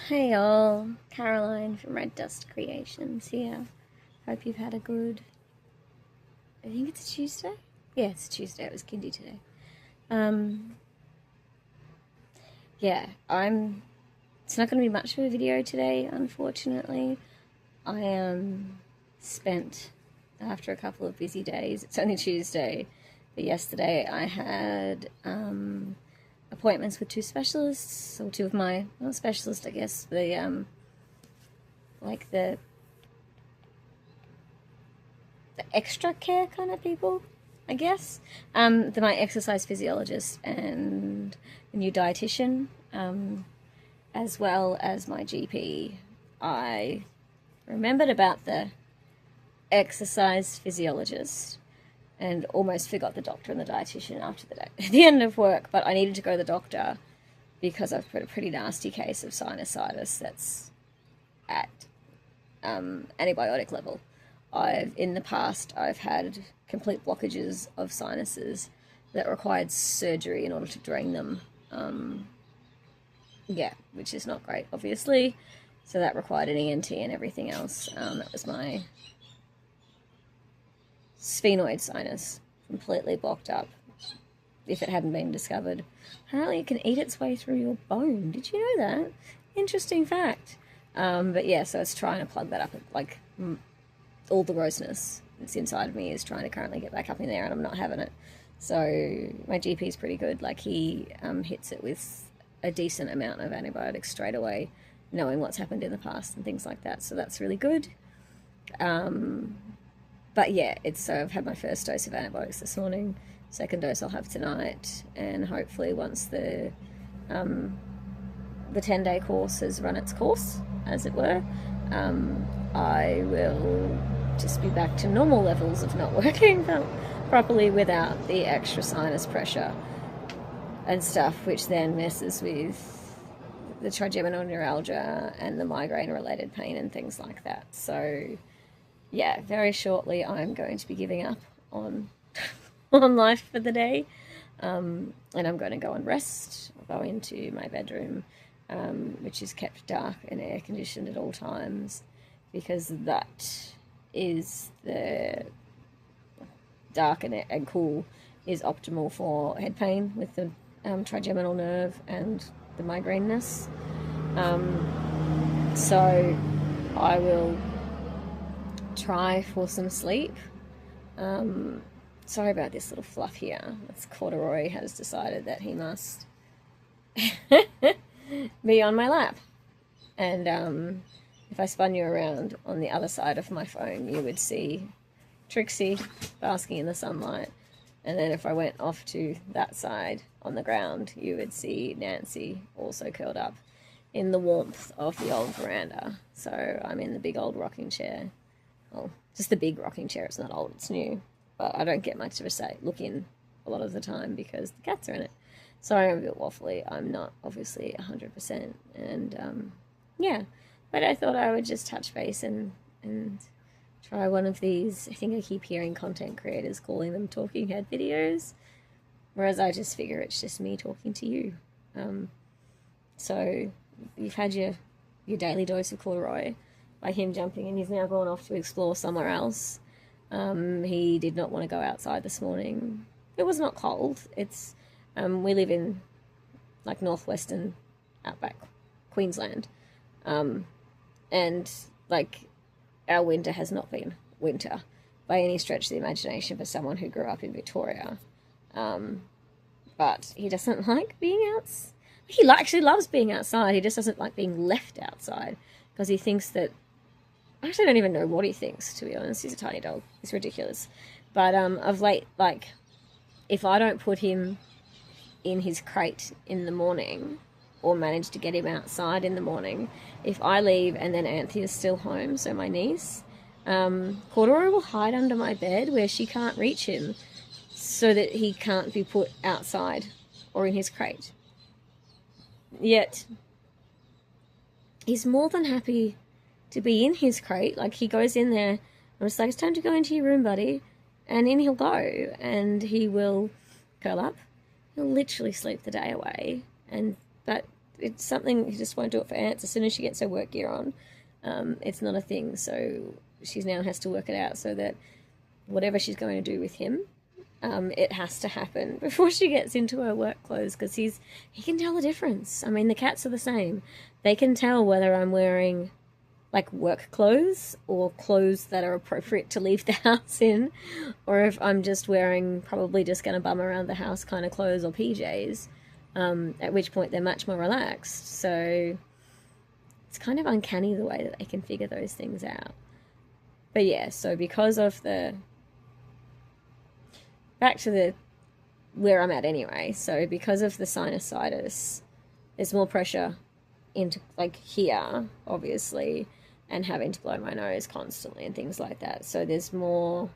Hey all, Caroline from Red Dust Creations here. Hope you've had a good, I think it's a Tuesday? Yeah, it's a Tuesday, it was kindy today. Yeah, it's not going to be much of a video today, unfortunately. I spent, after a couple of busy days, it's only Tuesday, but yesterday I had appointments with two specialists, or two of my, not specialists, I guess, the extra care kind of people, I guess. My exercise physiologist and a new dietitian, as well as my GP. I remembered about the exercise physiologist and almost forgot the doctor and the dietitian after the end of work, but I needed to go to the doctor because I've got a pretty nasty case of sinusitis that's at antibiotic level. In the past, I've had complete blockages of sinuses that required surgery in order to drain them. Yeah, which is not great, obviously. So that required an ENT and everything else. That was my sphenoid sinus, completely blocked up, if it hadn't been discovered. Apparently it can eat its way through your bone. Did you know that? Interesting fact. But yeah, so it's trying to plug that up. Like, all the grossness that's inside of me is trying to currently get back up in there, and I'm not having it. So my GP is pretty good. Like, he hits it with a decent amount of antibiotics straight away, knowing what's happened in the past and things like that. So that's really good. But yeah, so I've had my first dose of antibiotics this morning. Second dose I'll have tonight, and hopefully once the 10-day course has run its course, as it were, I will just be back to normal levels of not working properly without the extra sinus pressure and stuff, which then messes with the trigeminal neuralgia and the migraine-related pain and things like that. So yeah, very shortly I'm going to be giving up on on life for the day, and I'm going to go and rest. I'll go into my bedroom, which is kept dark and air conditioned at all times, because that is the dark and cool is optimal for head pain with the trigeminal nerve and the migraineness. So I will try for some sleep. Sorry about this little fluff here. This corduroy has decided that he must be on my lap. And if I spun you around on the other side of my phone, you would see Trixie basking in the sunlight. And then if I went off to that side on the ground, you would see Nancy also curled up in the warmth of the old veranda. So I'm in the big old rocking chair. Well, just the big rocking chair. It's not old, it's new. But I don't get much of a look in a lot of the time because the cats are in it. Sorry, I'm a bit waffly. I'm not obviously 100%. And yeah, but I thought I would just touch base and try one of these. I think I keep hearing content creators calling them talking head videos, whereas I just figure it's just me talking to you. So you've had your daily dose of corduroy by him jumping, and he's now gone off to explore somewhere else. He did not want to go outside this morning. It was not cold. It's we live in like northwestern outback Queensland, and like our winter has not been winter by any stretch of the imagination for someone who grew up in Victoria. But he doesn't like being outside. He actually loves being outside. He just doesn't like being left outside because he thinks that, I actually don't even know what he thinks, to be honest. He's a tiny dog. It's ridiculous. But of late, like, if I don't put him in his crate in the morning or manage to get him outside in the morning, if I leave and then Anthea's still home, so my niece, Corduroy will hide under my bed where she can't reach him so that he can't be put outside or in his crate. Yet, he's more than happy to be in his crate. Like, he goes in there, I'm just like, it's time to go into your room, buddy. And in he'll go, and he will curl up. He'll literally sleep the day away. And but it's something, he just won't do it for ants. As soon as she gets her work gear on, it's not a thing. So she now has to work it out so that whatever she's going to do with him, it has to happen before she gets into her work clothes, because he can tell the difference. I mean, the cats are the same. They can tell whether I'm wearing like work clothes or clothes that are appropriate to leave the house in, or if I'm just wearing probably just going to bum around the house kind of clothes or PJs, at which point they're much more relaxed. So it's kind of uncanny the way that they can figure those things out. But yeah, so because of back to where I'm at anyway, so because of the sinusitis, there's more pressure into like here, obviously, and having to blow my nose constantly and things like that. So there's more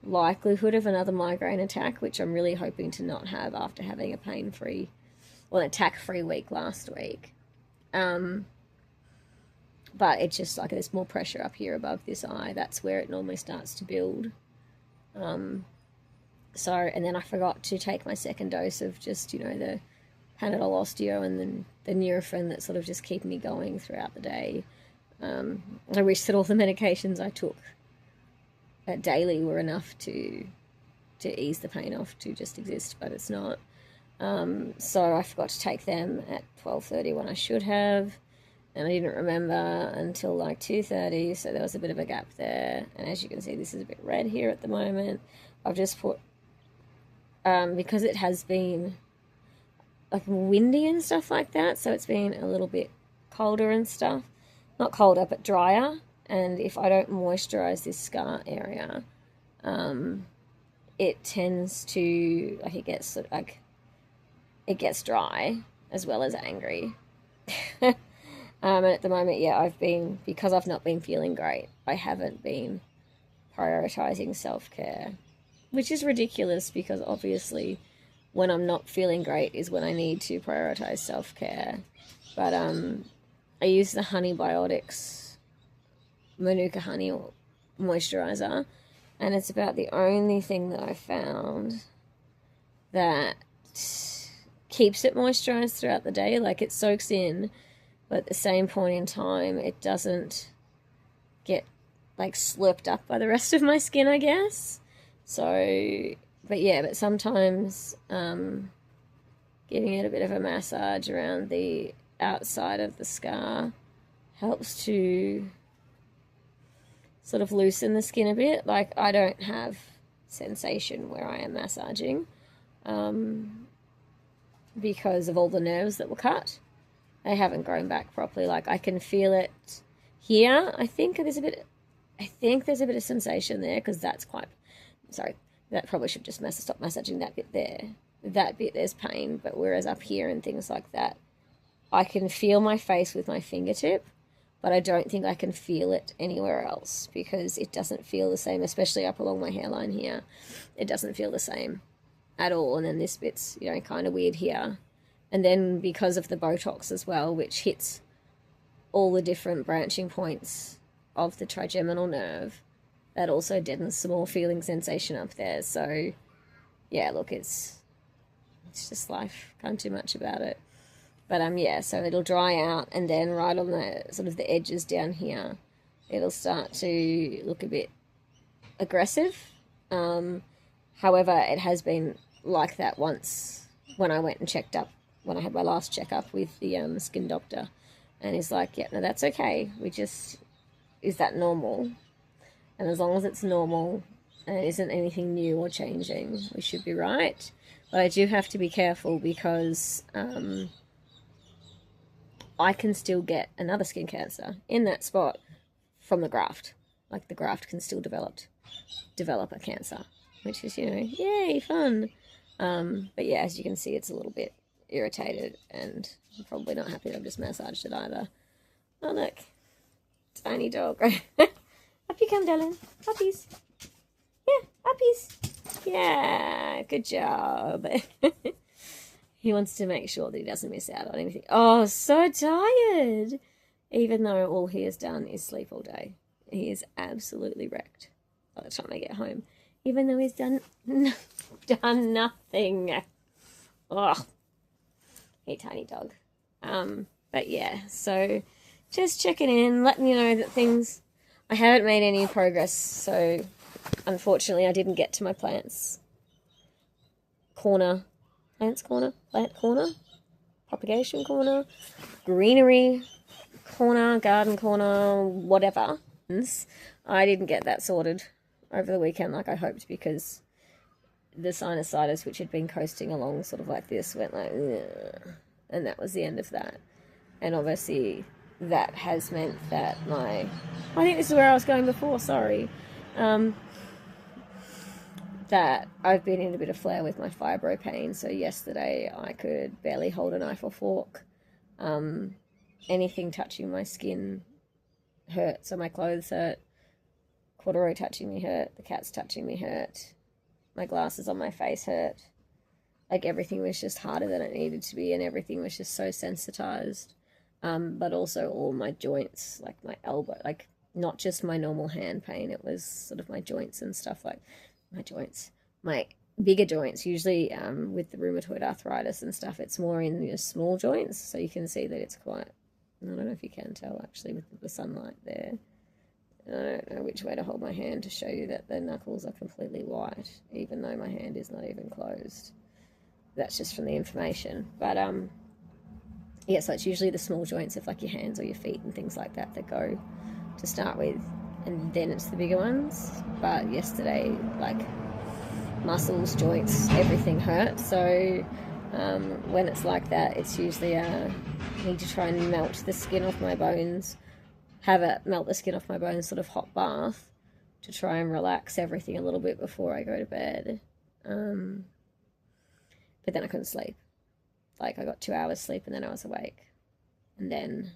likelihood of another migraine attack, which I'm really hoping to not have after having a pain-free, well, an attack-free week last week. But it's just like there's more pressure up here above this eye. That's where it normally starts to build. So, and then I forgot to take my second dose of just, the Panadol Osteo and then the Nurofen that sort of just keep me going throughout the day. I wish that all the medications I took daily were enough to ease the pain off, to just exist, but it's not. So I forgot to take them at 12:30 when I should have, and I didn't remember until like 2:30, so there was a bit of a gap there. And as you can see, this is a bit red here at the moment. I've just put, because it has been like windy and stuff like that, so it's been a little bit colder and stuff. Not colder, but drier. And if I don't moisturize this scar area, it tends to, like, it gets dry as well as angry. And at the moment, yeah, because I've not been feeling great, I haven't been prioritizing self-care, which is ridiculous, because obviously when I'm not feeling great is when I need to prioritize self-care. But I use the Honeybiotics Manuka Honey moisturizer, and it's about the only thing that I found that keeps it moisturized throughout the day. Like, it soaks in, but at the same point in time, it doesn't get like slurped up by the rest of my skin, I guess. So, but sometimes giving it a bit of a massage around the outside of the scar helps to sort of loosen the skin a bit. Like, I don't have sensation where I am massaging because of all the nerves that were cut. They haven't grown back properly. Like, I can feel it here. I think there's a bit of sensation there, because that's quite, sorry, that probably should just stop massaging that bit there. That bit, there's pain, but whereas up here and things like that, I can feel my face with my fingertip, but I don't think I can feel it anywhere else, because it doesn't feel the same, especially up along my hairline here. It doesn't feel the same at all. And then this bit's, kind of weird here. And then because of the Botox as well, which hits all the different branching points of the trigeminal nerve, that also deadens some more feeling sensation up there. So yeah, look, it's just life. Can't do much about it. But yeah, so it'll dry out, and then right on the sort of the edges down here, it'll start to look a bit aggressive. However, it has been like that once when I went and checked up, when I had my last checkup with the skin doctor, and he's like, yeah, no, that's okay. Is that normal? And as long as it's normal and it isn't anything new or changing, we should be right. But I do have to be careful, because I can still get another skin cancer in that spot from the graft. Like, the graft can still develop a cancer, which is, yay, fun. But yeah, as you can see, it's a little bit irritated, and I'm probably not happy that I've just massaged it either. Oh, look. Tiny dog. Up you come, darling. Puppies. Yeah, puppies. Yeah, good job. He wants to make sure that he doesn't miss out on anything. Oh, so tired. Even though all he has done is sleep all day. He is absolutely wrecked by the time I get home. Even though he's done nothing. Oh. Hey, tiny dog. But yeah, so just checking in, letting you know that things, I haven't made any progress, so unfortunately I didn't get to my plant corner, propagation corner, greenery corner, garden corner, whatever. I didn't get that sorted over the weekend like I hoped, because the sinusitis, which had been coasting along sort of like this, went like, ugh, and that was the end of that. And obviously that has meant that I think this is where I was going before, sorry, that I've been in a bit of flare with my fibro pain. So yesterday I could barely hold a knife or fork. Anything touching my skin hurt. So my clothes hurt, corduroy touching me hurt, the cats touching me hurt, my glasses on my face hurt. Like everything was just harder than it needed to be, and everything was just so sensitized. But also all my joints, like my elbow, like not just my normal hand pain, it was sort of my joints and stuff, like my bigger joints. Usually with the rheumatoid arthritis and stuff, it's more in your small joints, so you can see that it's quite, I don't know if you can tell actually with the sunlight there. I don't know which way to hold my hand to show you that the knuckles are completely white, even though my hand is not even closed. That's just from the information. But yeah, so it's usually the small joints of like your hands or your feet and things like that that go to start with, and then it's the bigger ones. But yesterday, like muscles, joints, everything hurt. So when it's like that, it's usually I need to try and melt the skin off my bones, have it melt the skin off my bones, sort of hot bath, to try and relax everything a little bit before I go to bed. But then I couldn't sleep. Like I got 2 hours sleep and then I was awake. And then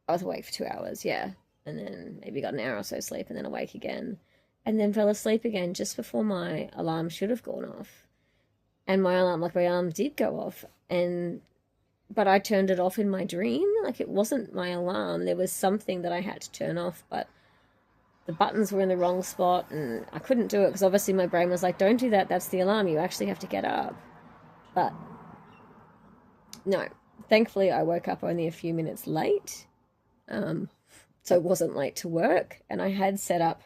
I was awake for 2 hours, yeah. And then maybe got an hour or so sleep and then awake again. And then fell asleep again just before my alarm should have gone off. And my alarm did go off. But I turned it off in my dream. Like it wasn't my alarm. There was something that I had to turn off, but the buttons were in the wrong spot and I couldn't do it because obviously my brain was like, don't do that, that's the alarm, you actually have to get up. But no, thankfully I woke up only a few minutes late, so it wasn't late to work. And I have set up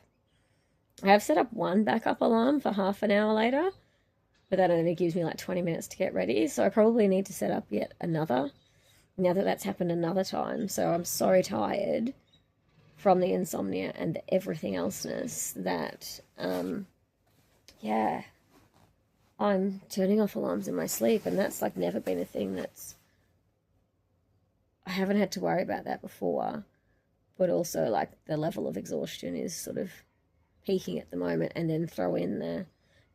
one backup alarm for half an hour later, but that only gives me like 20 minutes to get ready, so I probably need to set up yet another now that that's happened another time. So I'm so tired from the insomnia and the everything elseness that, yeah, I'm turning off alarms in my sleep, and that's like never been a thing I haven't had to worry about that before, but also like the level of exhaustion is sort of peaking at the moment, and then throw in the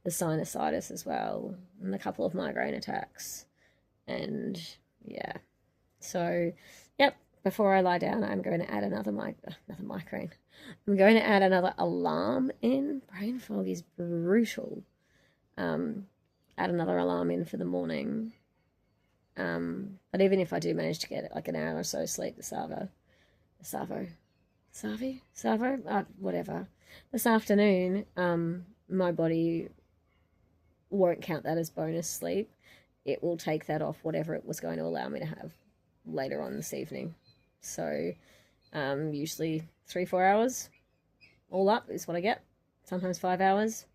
sinusitis as well, and a couple of migraine attacks, and yeah, so, yep. Before I lie down, I'm going to add another migraine. I'm going to add another alarm in. Brain fog is brutal. Add another alarm in for the morning. But even if I do manage to get like an hour or so sleep, whatever, this afternoon, my body won't count that as bonus sleep. It will take that off whatever it was going to allow me to have later on this evening. So usually 3-4 hours all up is what I get, sometimes 5 hours,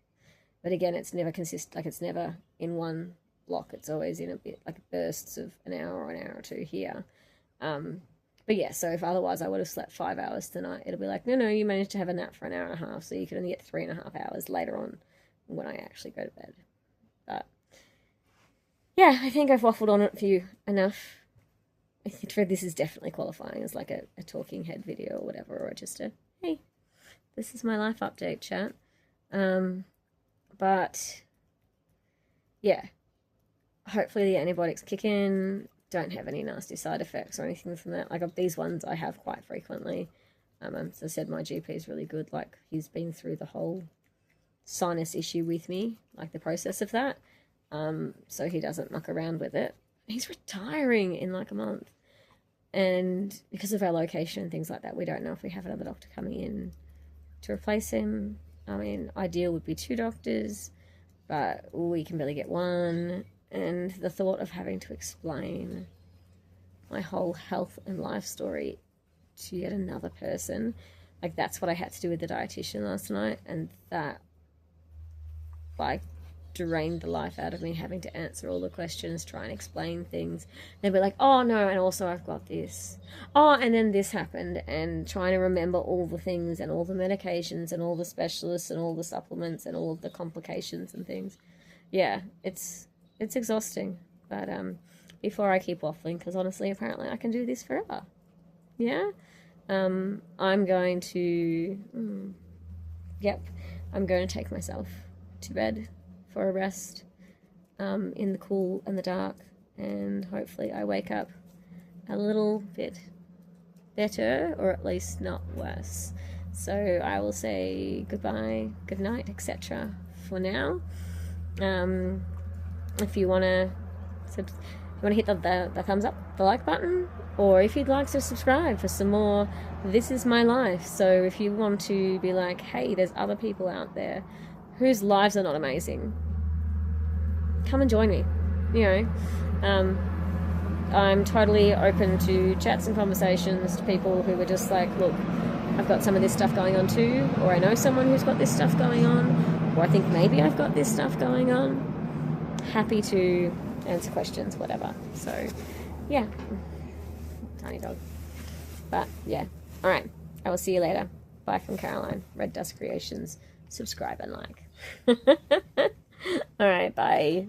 but again it's never it's never in one block, it's always in a bit like bursts of an hour or an hour or two here. But yeah, so if otherwise I would have slept 5 hours tonight, it'll be like, no, you managed to have a nap for an hour and a half, so you can only get 3.5 hours later on when I actually go to bed. But yeah, I think I've waffled on it for you enough. I think this is definitely qualifying as like a talking head video or whatever, or just a, hey, this is my life update chat. But yeah, hopefully the antibiotics kick in, don't have any nasty side effects or anything from that. Like these ones I have quite frequently. As I said, my GP is really good. Like he's been through the whole sinus issue with me, like the process of that. So he doesn't muck around with it. He's retiring in like a month, and because of our location and things like that, we don't know if we have another doctor coming in to replace him. I mean, ideal would be 2 doctors, but we can barely get one, And the thought of having to explain my whole health and life story to yet another person, like that's what I had to do with the dietitian last night, and that like drained the life out of me, having to answer all the questions, try and explain things. They'd be like, oh no, and also I've got this, oh, and then this happened, and trying to remember all the things and all the medications and all the specialists and all the supplements and all of the complications and things. Yeah, it's exhausting. But before I keep waffling, because honestly apparently I can do this forever. Yeah. I'm going to I'm going to take myself to bed for a rest in the cool and the dark, and hopefully I wake up a little bit better, or at least not worse. So I will say goodbye, good night, etc. for now. If you want to hit the thumbs up, the like button, or if you'd like to subscribe for some more This Is My Life. So if you want to be like, hey, there's other people out there whose lives are not amazing, come and join me. You know, I'm totally open to chats and conversations to people who are just like, look, I've got some of this stuff going on too, or I know someone who's got this stuff going on, or I think maybe I've got this stuff going on. Happy to answer questions, whatever. So yeah, tiny dog. But yeah, all right, I will see you later. Bye from Caroline, Red Dust Creations. Subscribe and like. All right, bye.